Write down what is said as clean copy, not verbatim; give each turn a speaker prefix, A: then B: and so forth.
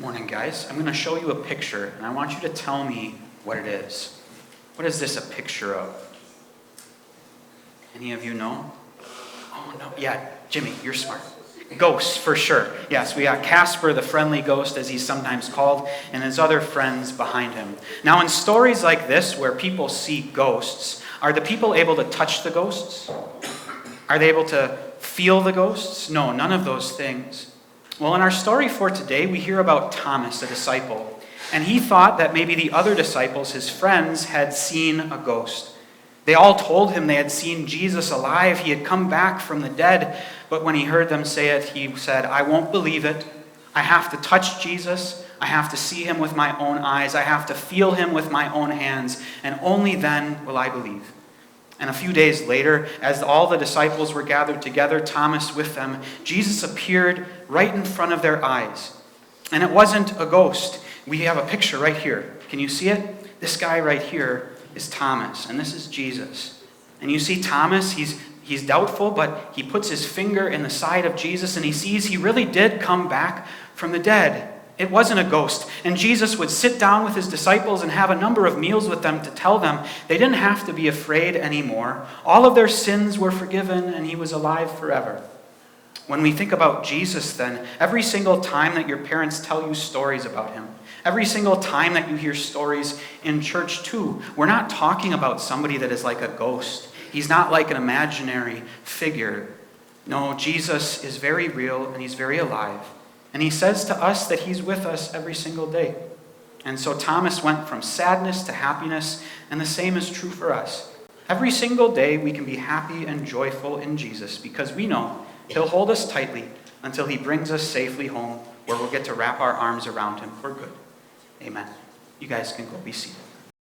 A: Morning, guys. I'm going to show you a picture, and I want you to tell me what it is. What is this a picture of? Any of you know? Oh, no. Yeah, Jimmy, you're smart. Ghosts, for sure. Yes, we got Casper, the friendly ghost, as he's sometimes called, and his other friends behind him. Now, in stories like this, where people see ghosts, are the people able to touch the ghosts? Are they able to feel the ghosts? No, none of those things. Well, in our story for today, we hear about Thomas, a disciple, and he thought that maybe the other disciples, his friends, had seen a ghost. They all told him they had seen Jesus alive. He had come back from the dead. But when he heard them say it, he said, I won't believe it. I have to touch Jesus. I have to see him with my own eyes. I have to feel him with my own hands. And only then will I believe. And a few days later, as all the disciples were gathered together, Thomas with them, Jesus appeared right in front of their eyes. And it wasn't a ghost. We have a picture right here. Can you see it? This guy right here is Thomas, and this is Jesus. And you see Thomas, he's doubtful, but he puts his finger in the side of Jesus, and he sees he really did come back from the dead. It wasn't a ghost. And Jesus would sit down with his disciples and have a number of meals with them to tell them they didn't have to be afraid anymore. All of their sins were forgiven, and he was alive forever. When we think about Jesus, then, every single time that your parents tell you stories about him, every single time that you hear stories in church too, we're not talking about somebody that is like a ghost. He's not like an imaginary figure. No, Jesus is very real and he's very alive. And he says to us that he's with us every single day. And so Thomas went from sadness to happiness, and the same is true for us. Every single day we can be happy and joyful in Jesus because we know he'll hold us tightly until he brings us safely home, where we'll get to wrap our arms around him for good. Amen. You guys can go be seated.